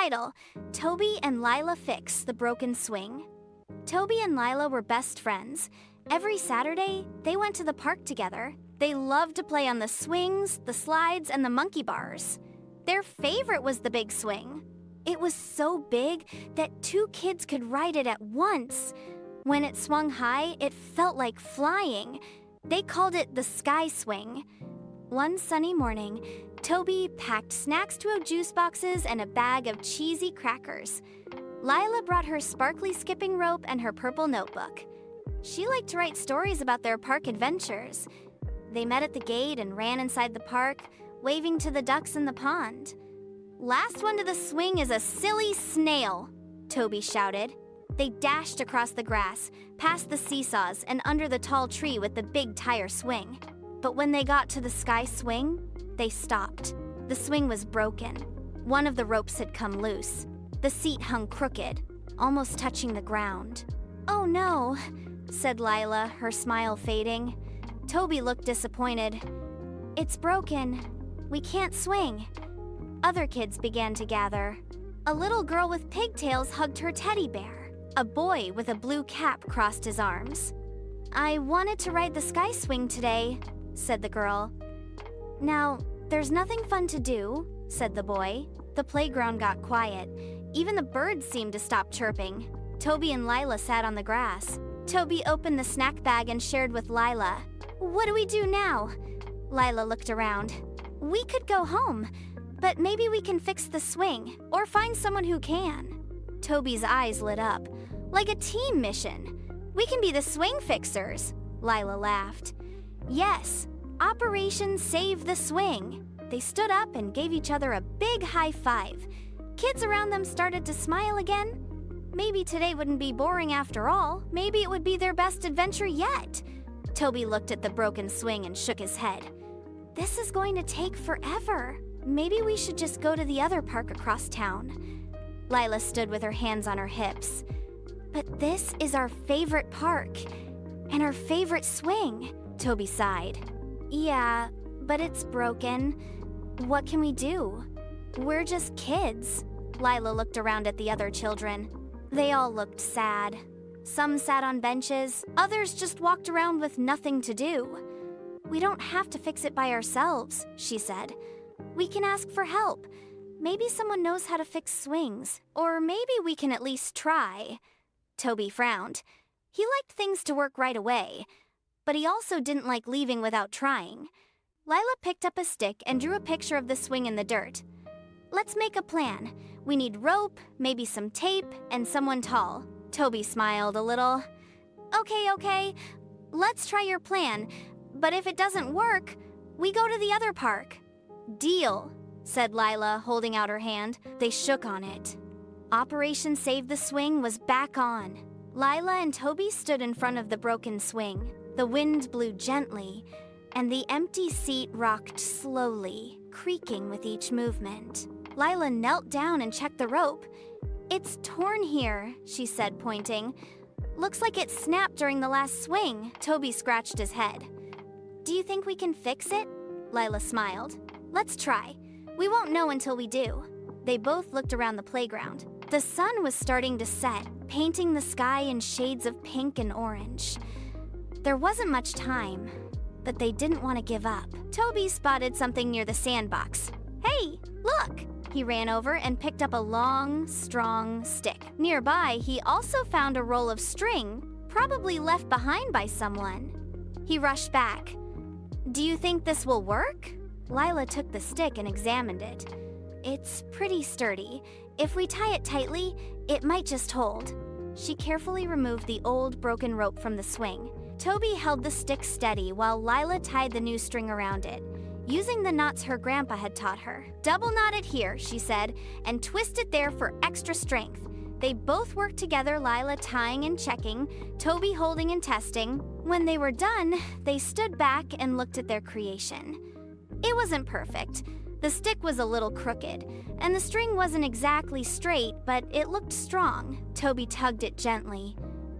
Title: Toby and Lila Fix the Broken Swing. Toby and Lila were best friends. Every Saturday, they went to the park together. They loved to play on the swings, the slides, and the monkey bars. Their favorite was the big swing. It was so big that 2 kids could ride it at once. When it swung high, it felt like flying. They called it the sky swing. One sunny morning, Toby packed snacks to juice boxes and a bag of cheesy crackers. Lila brought her sparkly skipping rope and her purple notebook. She liked to write stories about their park adventures. They met at the gate and ran inside the park, waving to the ducks in the pond. "Last one to the swing is a silly snail," Toby shouted. They dashed across the grass, past the seesaws, and under the tall tree with the big tire swing. But when they got to the sky swing, they stopped. The swing was broken. One of the ropes had come loose. The seat hung crooked, almost touching the ground. "Oh no," said Lila, her smile fading. Toby looked disappointed. "It's broken. We can't swing." Other kids began to gather. A little girl with pigtails hugged her teddy bear. A boy with a blue cap crossed his arms. "I wanted to ride the sky swing today," said the girl. "Now, there's nothing fun to do," said the boy. The playground got quiet. Even the birds seemed to stop chirping. Toby and Lila sat on the grass. Toby opened the snack bag and shared with Lila. "What do we do now?" Lila looked around. "We could go home, but maybe we can fix the swing or find someone who can." Toby's eyes lit up. "Like a team mission. We can be the swing fixers," Lila laughed. "Yes, Operation Save the Swing." They stood up and gave each other a big high five. Kids around them started to smile again. Maybe today wouldn't be boring after all. Maybe it would be their best adventure yet. Toby looked at the broken swing and shook his head. "This is going to take forever. Maybe we should just go to the other park across town." Lila stood with her hands on her hips. "But this is our favorite park and our favorite swing," Toby sighed. "Yeah, but it's broken. What can we do? We're just kids." Lila looked around at the other children. They all looked sad. Some sat on benches, others just walked around with nothing to do. "We don't have to fix it by ourselves," she said. "We can ask for help. Maybe someone knows how to fix swings, or maybe we can at least try." Toby frowned. He liked things to work right away, but he also didn't like leaving without trying. Lila picked up a stick and drew a picture of the swing in the dirt. "Let's make a plan. We need rope, maybe some tape, and someone tall." Toby smiled a little. Okay, let's try your plan, but if it doesn't work, we go to the other park." "Deal," said Lila, holding out her hand. They shook on it. Operation Save the Swing was back on. Lila and Toby stood in front of the broken swing. The wind blew gently, and the empty seat rocked slowly, creaking with each movement. Lila knelt down and checked the rope. "It's torn here," she said, pointing. "Looks like it snapped during the last swing." Toby scratched his head. "Do you think we can fix it?" Lila smiled. "Let's try. We won't know until we do." They both looked around the playground. The sun was starting to set, painting the sky in shades of pink and orange. There wasn't much time, but they didn't want to give up. Toby spotted something near the sandbox. "Hey, look!" He ran over and picked up a long, strong stick. Nearby, he also found a roll of string, probably left behind by someone. He rushed back. "Do you think this will work?" Lila took the stick and examined it. "It's pretty sturdy. If we tie it tightly, it might just hold." She carefully removed the old, broken rope from the swing. Toby held the stick steady while Lila tied the new string around it, using the knots her grandpa had taught her. "Double knot it here," she said, "and twist it there for extra strength." They both worked together, Lila tying and checking, Toby holding and testing. When they were done, they stood back and looked at their creation. It wasn't perfect. The stick was a little crooked, and the string wasn't exactly straight, but it looked strong. Toby tugged it gently.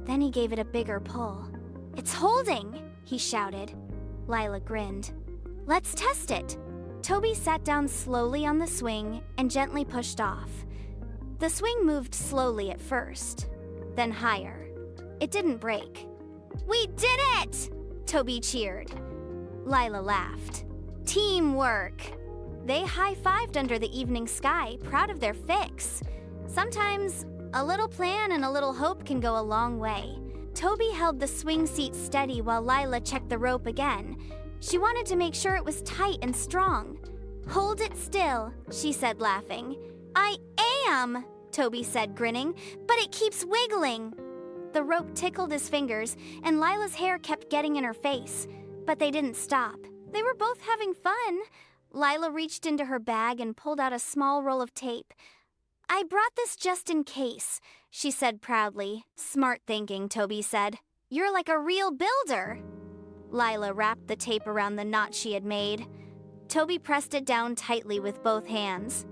Then he gave it a bigger pull. "It's holding!" he shouted. Lila grinned. "Let's test it." Toby sat down slowly on the swing and gently pushed off. The swing moved slowly at first, then higher. It didn't break. "We did it!" Toby cheered. Lila laughed. Teamwork! They high-fived under the evening sky, proud of their fix. Sometimes, a little plan and a little hope can go a long way. Toby held the swing seat steady while Lila checked the rope again. She wanted to make sure it was tight and strong. "Hold it still," she said, laughing. "I am," Toby said, grinning, "but it keeps wiggling." The rope tickled his fingers, and Lila's hair kept getting in her face. But they didn't stop. They were both having fun. Lila reached into her bag and pulled out a small roll of tape. "I brought this just in case," she said proudly. "Smart thinking," Toby said. "You're like a real builder." Lila wrapped the tape around the knot she had made. Toby pressed it down tightly with both hands.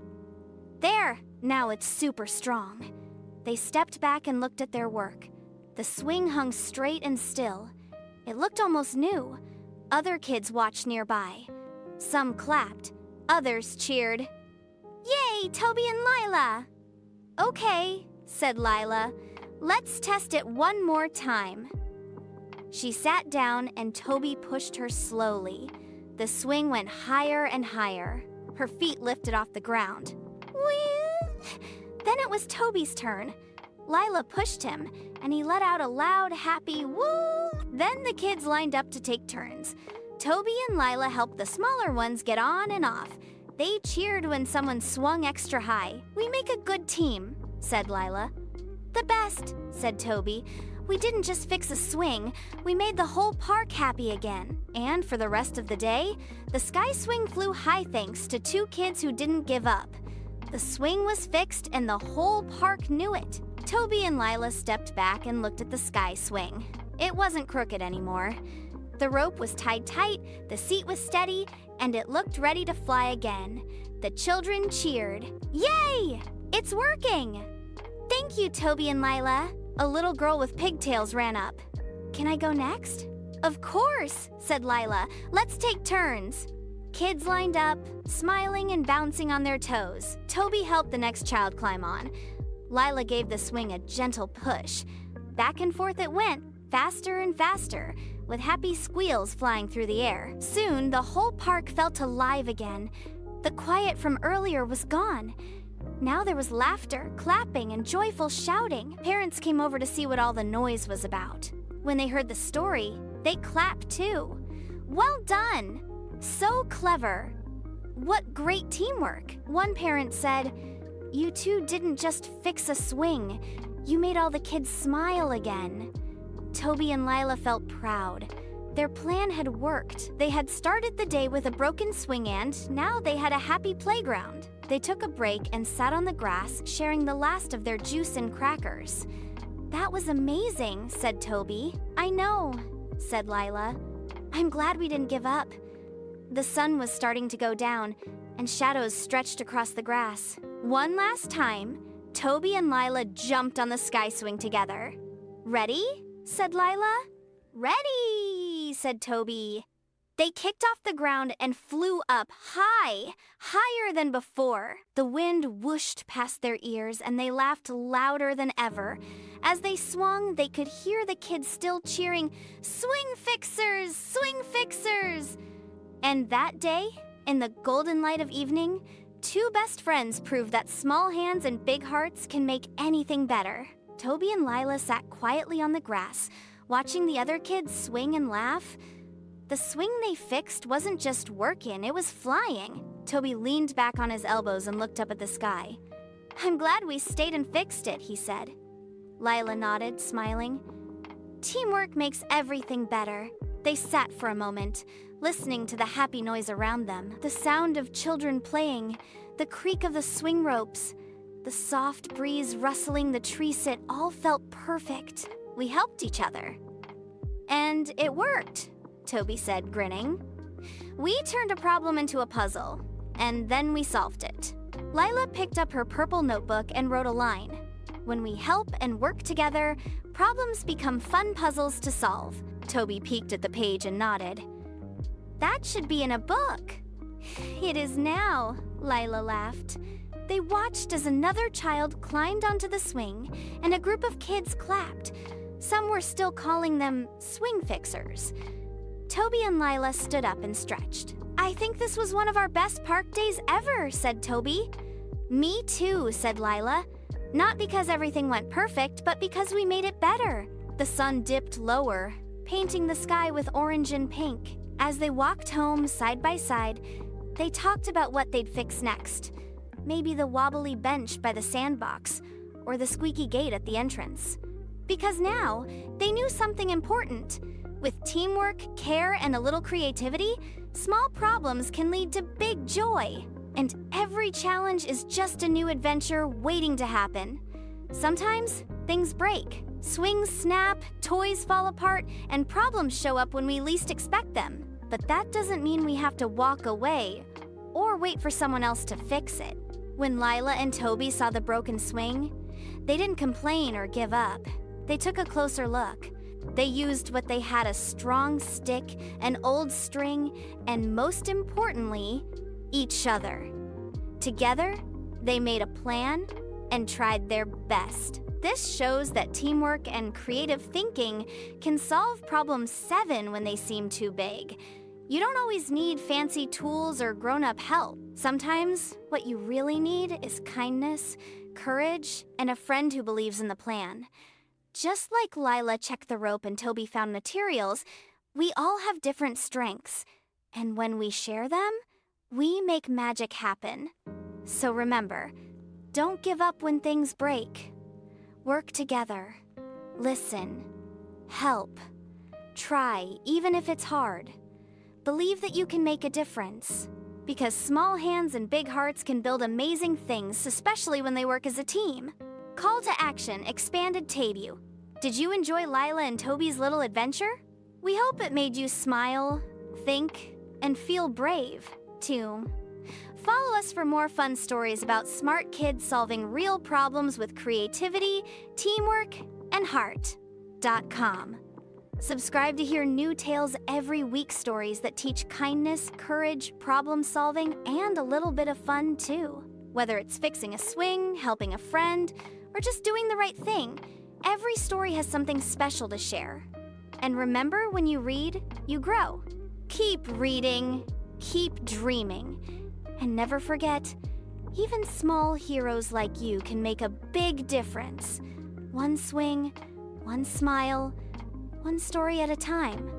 "There! Now it's super strong." They stepped back and looked at their work. The swing hung straight and still. It looked almost new. Other kids watched nearby. Some clapped. Others cheered. "Yay, Toby and Lila!" "Okay," said Lila. "Let's test it one more time." She sat down and Toby pushed her slowly. The swing went higher and higher. Her feet lifted off the ground. Whee! Then it was Toby's turn. Lila pushed him, and he let out a loud, happy woo! Then the kids lined up to take turns. Toby and Lila helped the smaller ones get on and off. They cheered when someone swung extra high. "We make a good team," said Lila. "The best," said Toby. "We didn't just fix a swing, we made the whole park happy again. And for the rest of the day, the sky swing flew high thanks to 2 kids who didn't give up. The swing was fixed and the whole park knew it." Toby and Lila stepped back and looked at the sky swing. It wasn't crooked anymore. The rope was tied tight, the seat was steady, and it looked ready to fly again. The children cheered. "Yay! It's working!" "Thank you, Toby and Lila." A little girl with pigtails ran up. "Can I go next?" "Of course," said Lila. "Let's take turns." Kids lined up, smiling and bouncing on their toes. Toby helped the next child climb on. Lila gave the swing a gentle push. Back and forth it went, faster and faster, with happy squeals flying through the air. Soon, the whole park felt alive again. The quiet from earlier was gone. Now there was laughter, clapping, and joyful shouting. Parents came over to see what all the noise was about. When they heard the story, they clapped too. "Well done! So clever! What great teamwork!" One parent said, "You two didn't just fix a swing. You made all the kids smile again." Toby and Lila felt proud. Their plan had worked. They had started the day with a broken swing and now they had a happy playground. They took a break and sat on the grass, sharing the last of their juice and crackers. "That was amazing," said Toby. "I know," said Lila. "I'm glad we didn't give up." The sun was starting to go down, and shadows stretched across the grass. One last time, Toby and Lila jumped on the sky swing together. "Ready?" said Lila. "Ready!" said Toby. They kicked off the ground and flew up high, higher than before. The wind whooshed past their ears and they laughed louder than ever. As they swung, they could hear the kids still cheering, "Swing fixers! Swing fixers!" And that day, in the golden light of evening, 2 best friends proved that small hands and big hearts can make anything better. Toby and Lila sat quietly on the grass, watching the other kids swing and laugh. The swing they fixed wasn't just working, it was flying. Toby leaned back on his elbows and looked up at the sky. "I'm glad we stayed and fixed it," he said. Lila nodded, smiling. "Teamwork makes everything better." They sat for a moment, listening to the happy noise around them. The sound of children playing, the creak of the swing ropes, the soft breeze rustling the tree sit all felt perfect. We helped each other. "And it worked," Toby said, grinning. "We turned a problem into a puzzle, and then we solved it." Lila picked up her purple notebook and wrote a line. "When we help and work together, problems become fun puzzles to solve." Toby peeked at the page and nodded. "That should be in a book." "It is now," Lila laughed. They watched as another child climbed onto the swing, and a group of kids clapped. Some were still calling them swing fixers. Toby and Lila stood up and stretched. "I think this was one of our best park days ever," said Toby. "Me too," said Lila. "Not because everything went perfect, but because we made it better." The sun dipped lower, painting the sky with orange and pink. As they walked home side by side, they talked about what they'd fix next. Maybe the wobbly bench by the sandbox, or the squeaky gate at the entrance. Because now, they knew something important. With teamwork, care, and a little creativity, small problems can lead to big joy. And every challenge is just a new adventure waiting to happen. Sometimes, things break. Swings snap, toys fall apart, and problems show up when we least expect them. But that doesn't mean we have to walk away or wait for someone else to fix it. When Lila and Toby saw the broken swing, they didn't complain or give up. They took a closer look. They used what they had: a strong stick, an old string, and most importantly, each other. Together, they made a plan and tried their best. This shows that teamwork and creative thinking can solve problem 7 when they seem too big. You don't always need fancy tools or grown-up help. Sometimes, what you really need is kindness, courage, and a friend who believes in the plan. Just like Lila checked the rope and Toby found materials, we all have different strengths. And when we share them, we make magic happen. So remember, don't give up when things break. Work together. Listen. Help. Try, even if it's hard. Believe that you can make a difference. Because small hands and big hearts can build amazing things, especially when they work as a team. Call to action expanded Tabu. Did you enjoy Lila and Toby's little adventure? We hope it made you smile, think, and feel brave, too. Follow us for more fun stories about smart kids solving real problems with creativity, teamwork, and heart.com. Subscribe to hear new tales every week, stories that teach kindness, courage, problem solving, and a little bit of fun, too. Whether it's fixing a swing, helping a friend, or just doing the right thing, every story has something special to share. And remember, when you read, you grow. Keep reading, keep dreaming, and never forget, even small heroes like you can make a big difference. One swing, one smile, one story at a time.